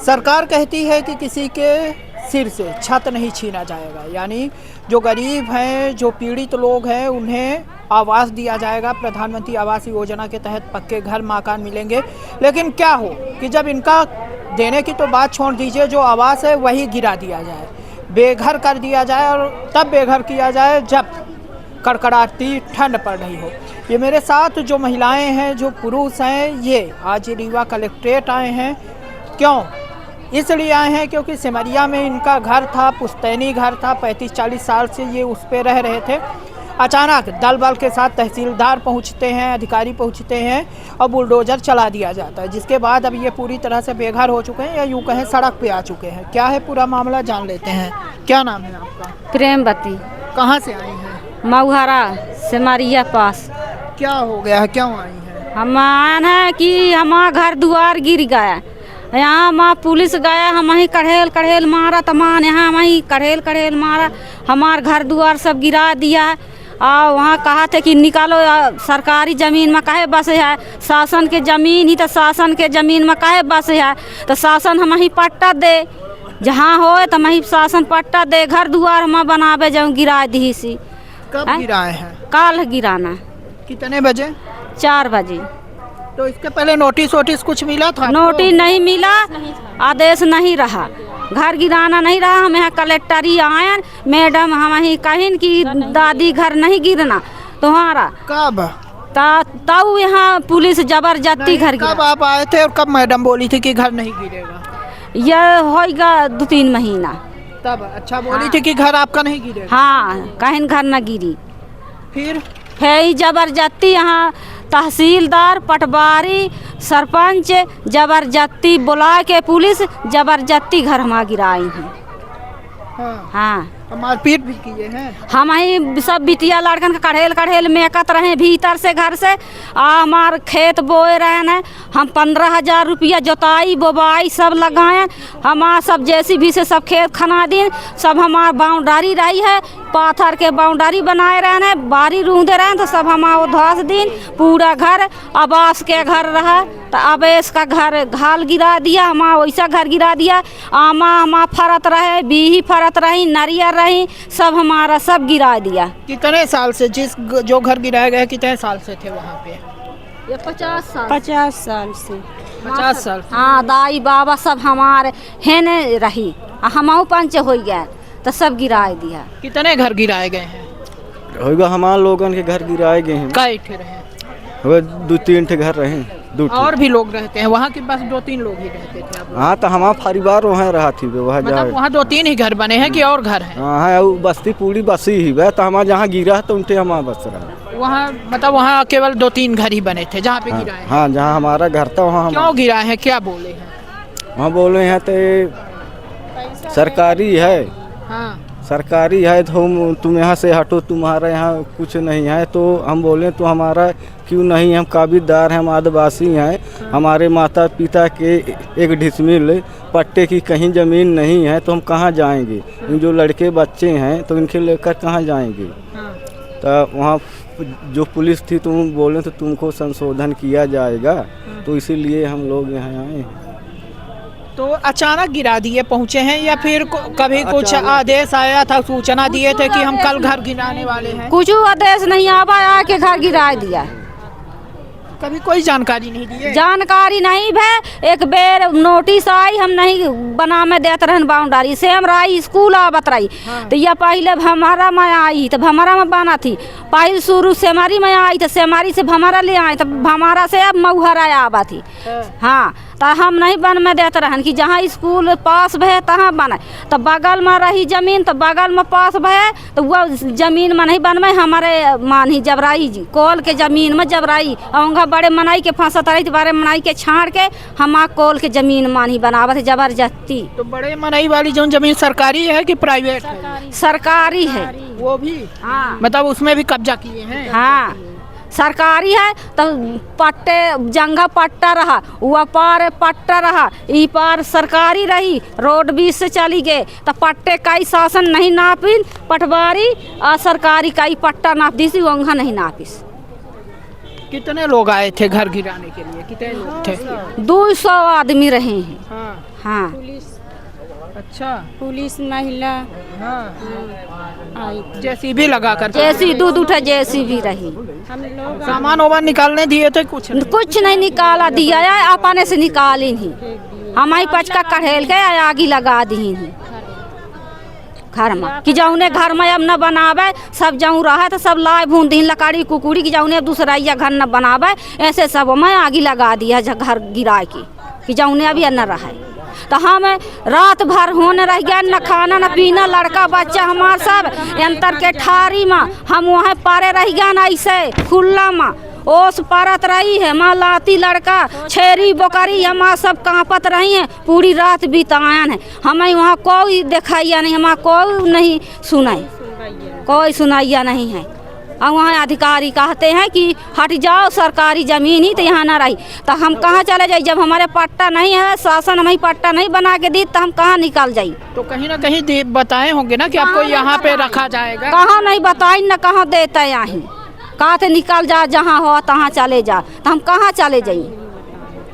सरकार कहती है कि किसी के सिर से छत नहीं छीना जाएगा, यानी जो गरीब हैं, जो पीड़ित लोग हैं, उन्हें आवास दिया जाएगा। प्रधानमंत्री आवास योजना के तहत पक्के घर मकान मिलेंगे। लेकिन क्या हो कि जब इनका देने की तो बात छोड़ दीजिए, जो आवास है वही गिरा दिया जाए, बेघर कर दिया जाए, और तब बेघर किया जाए जब कड़कड़ाती ठंड पड़ रही हो। ये मेरे साथ जो महिलाएं हैं, जो पुरुष हैं, ये आज रीवा कलेक्ट्रेट आए हैं। क्यों? इसलिए आए हैं क्योंकि सिमरिया में इनका घर था, पुश्तैनी घर था, 35-40 साल से ये उस पर रह रहे थे। अचानक दल बल के साथ तहसीलदार पहुंचते हैं, अधिकारी पहुंचते हैं और बुलडोजर चला दिया जाता है, जिसके बाद अब ये पूरी तरह से बेघर हो चुके हैं, या यूँ कहें सड़क पे आ चुके हैं। क्या है पूरा मामला, जान लेते हैं। क्या नाम है आपका? प्रेमवती। कहाँ से आई हैं? मऊहरा सिमरिया पास। क्या हो गया है, क्यों आई हैं? हम आए हैं कि हमारा घर द्वार गिर गया, यहाँ माँ पुलिस गया, हम वहीं कढ़ेल कढ़ेल मारा, तमान यहाँ वहीं कढ़ेल कढ़ेल मारा, हमार घर द्वार सब गिरा दिया है। और वहाँ कहा थे कि निकालो सरकारी ज़मीन में काहे बसे है, शासन के ज़मीन ही तो शासन के ज़मीन में काहे बसे है, तो शासन हम ही पट्टा दे, जहाँ हो तो वहीं शासन पट्टा दे, घर द्वार हम बनावे जाऊँ गिरा दी सी। कब गिराए हैं? काल गिराना। कितने बजे? 4 बजे। तो इसके पहले नोटिस वोटिस कुछ मिला था? नोटिस नहीं मिला, आदेश नहीं रहा, घर गिराना नहीं रहा। हम यहाँ कलेक्टरी आए, मैडम हम ही कहीं कि दादी घर नहीं गिरना तुम्हारा। कब? तब यहाँ पुलिस जबरदस्ती घर गिरा। कब आप आए थे और कब मैडम बोली थी कि घर नहीं गिरेगा? यह होगा 2-3 महीना। तब अच्छा बोली थी कि घर आपका नहीं गिरेगा? हाँ, कहीं घर न गिरी। फिर जबरदस्ती यहाँ तहसीलदार, पटवारी, सरपंच जबरदस्ती बुला के पुलिस जबरदस्ती घर हमारा गिराई हैं। हाँ, मारपीट भी किए हैं। हम ही सब बिटिया लड़कन का कढ़ेल कढ़ेल में एकत रहे भीतर से घर से। हमार खेत बोए रहे हैं, हम 15,000 रुपया जोताई बोबाई सब लगाए, हमारा सब JCB से सब खेत खना दिन, सब हमार बाउंड्री रही है, पाथर के बाउंड्री बनाए रहे हैं, बारी रूंदे रहे तो सब हमारा धस दिन पूरा घर आवास के घर रहा, तो आवास का घर घाल गिरा दिया, हमारा वैसा घर गिरा दिया। आमा हमारा फरत रहे, बीही फरत रही, नारियल रही, सब हमारा सब गिरा दिया। कितने साल से जो घर गिराया गया, कितने साल से थे वहाँ पे? ये 50 साल। 50 साल से। 50 साल? हाँ, दाई बाबा सब हमारे हेने रही, हम पंच हो गए तो सब गिरा दिया। कितने घर गिराए गए हैं? होगा हमारे लोगों के घर गिराए गए हैं। कई ठे रहे? 2-3 ठे घर रहे। और भी लोग रहते हैं वहाँ के? बस 2-3 लोग ही रहते थे? हाँ, तो हमारा परिवार वहाँ रहा थी, वहाँ मतलब वहाँ 2-3 ही घर बने हैं कि और घर हैं? हाँ, बस्ती पूरी बसी ही वह, तो हमारा जहाँ गिरा है तो उनके हमारा बस रहा। वहाँ मतलब वहाँ केवल 2-3 घर ही बने थे जहाँ पे गिरा है? हाँ, जहाँ हमारा घर था वहाँ। क्यों गिरा है, क्या बोले हैं? वहाँ बोले हैं तो सरकारी है। हाँ, सरकारी है तो तुम यहाँ से हटो, तुम्हारा यहाँ कुछ नहीं है। तो हम बोले तो हमारा क्यों नहीं, हम काबिलदार हैं, हम आदिवासी हैं, हमारे माता पिता के 1 डिसमिल पट्टे की कहीं ज़मीन नहीं है, तो हम कहाँ जाएंगे? जो लड़के बच्चे हैं तो इनके लेकर कहाँ जाएंगे? तो वहाँ जो पुलिस थी, तुम बोले तो तुमको संशोधन किया जाएगा, तो इसीलिए हम लोग यहाँ आए हैं। तो अचानक गिरा दिए पहुँचे हैं, या फिर कभी कुछ आदेश आया था, सूचना दिए थे कि हम कल घर गिराने वाले हैं? कुछ आदेश नहीं आवा, आके घर गिरा दिया। कभी कोई जानकारी नहीं दी? जानकारी नहीं भे, एक बेर नोटिस आई, हम नहीं बना में देते रहन बाउंड्री से, हम रही स्कूल आवत रही। तो यह पहले भमरा में आई तो भमरा में बना थी, पहले शुरू सेमारी में आई तो सेमारी से भमरा ले आए, तो भमरा से अब मऊहरा आवा थी। हाँ, तो हम नहीं बन में देते रहन कि जहाँ स्कूल पास भे तहाँ बने, तो बगल में रही जमीन, तो बगल में पास भे तो वह जमीन में नहीं बन में, हमारे मानी जबराई जी कोल के जमीन में जबराई औंगा बड़े मनाई के फंसत रही, तो बड़े मनाई के छाड़ के हम कोल के जमीन मानी बनावत है जबरदस्ती। तो बड़े मनाई वाली जो जमीन सरकारी है कि प्राइवेट है? सरकारी है वो भी? हाँ, मतलब उसमें भी कब्जा किए हैं? हाँ, सरकारी है। तो पट्टे जंगा पट्टा रहा, वह पार पट्टा रहा, ई पार सरकारी रही, रोड बीच से चली गए, तो पट्टे कई शासन नहीं नापिन, पटवारी और सरकारी कई पट्टा नाप दी सी, वंगा नहीं नापिस। कितने लोग आए थे घर गिराने के लिए, कितने लोग थे? 200 आदमी रहे हैं। हाँ। हाँ अच्छा, पुलिस महिला हाँ, आई। जेसीबी लगा कर जैसी दूध उठे जैसी भी रही, हम लोग सामान वामान निकालने दिए थे कुछ नहीं? कुछ नहीं निकाला दिया है, अपने से निकाली नहीं। हमारी पचका कढ़ेल के आगी लगा दी घर में कि जौने घर में अब न बनावे, सब जऊँ रहा तो सब लाए भून दी लकड़ी कुकुड़ी की जौने दूसरा या घर न बनावे, ऐसे सब में आगी लगा दिया घर गिरा की कि जौने अभी न रहे। तो हम रात भर होने रह गया, न खाना न पीना, लड़का बच्चा हमार सब अंतर के ठारी में हम वहाँ पारे रह गया ना, ऐसे खुला में ओस पारत रही है। माँ लाती लड़का छेरी बोकरी हमारा सब कांपत रही है, पूरी रात बितायन है। हमें वहाँ कोई दिखाइया नहीं, हमारा कोई नहीं सुनाई, कोई सुनाइया नहीं है। और वहाँ अधिकारी कहते हैं कि हट जाओ, सरकारी ज़मीन ही तो यहाँ ना रही। तो हम कहाँ चले जाए जब हमारे पट्टा नहीं है, शासन हमें पट्टा नहीं बना के दी, तो हम कहाँ निकल जाए? तो कहीं ना कहीं बताए होंगे ना कि आपको यहाँ पे रखा जाएगा। कहाँ नहीं बताई, न कहाँ देता यहाँ, कहते निकल जा, जहाँ हो तहाँ चले जा। तो हम कहाँ चले जाइए?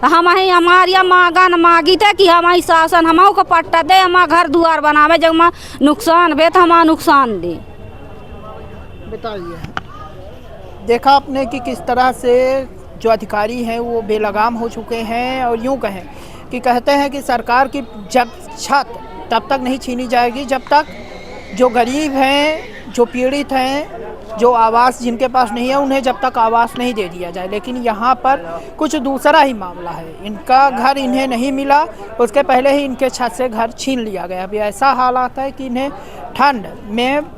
तो हम हमारी मांगा न मांगी थे कि हमारी शासन हम को पट्टा दे, हमारा घर दुआर बनावे, जब हमारा नुकसान बे तो हमारा नुकसान दे। बताइए, देखा आपने कि किस तरह से जो अधिकारी हैं वो बेलगाम हो चुके हैं, और यूँ कहें कि कहते हैं कि सरकार की जब छत तब तक नहीं छीनी जाएगी जब तक जो गरीब हैं, जो पीड़ित हैं, जो आवास जिनके पास नहीं है, उन्हें जब तक आवास नहीं दे दिया जाए। लेकिन यहाँ पर कुछ दूसरा ही मामला है। इनका घर इन्हें नहीं मिला, उसके पहले ही इनके छत से घर छीन लिया गया। अभी ऐसा हालात है कि इन्हें ठंड में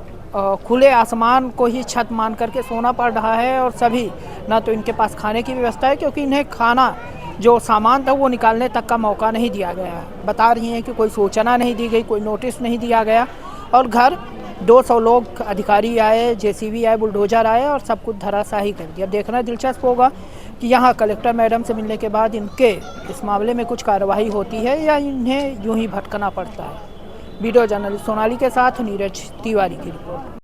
खुले आसमान को ही छत मान करके सोना पड़ रहा है, और सभी ना तो इनके पास खाने की व्यवस्था है, क्योंकि इन्हें खाना जो सामान था वो निकालने तक का मौका नहीं दिया गया। बता रही हैं कि कोई सूचना नहीं दी गई, कोई नोटिस नहीं दिया गया, और घर 200 लोग अधिकारी आए, जेसीबी आए, बुलडोजर आए और सब कुछ धराशाही कर दिया। अब देखना दिलचस्प होगा कि यहाँ कलेक्टर मैडम से मिलने के बाद इनके इस मामले में कुछ कार्रवाई होती है या इन्हें यूं ही भटकना पड़ता है। वीडियो जर्नलिस्ट सोनाली के साथ नीरज तिवारी की रिपोर्ट।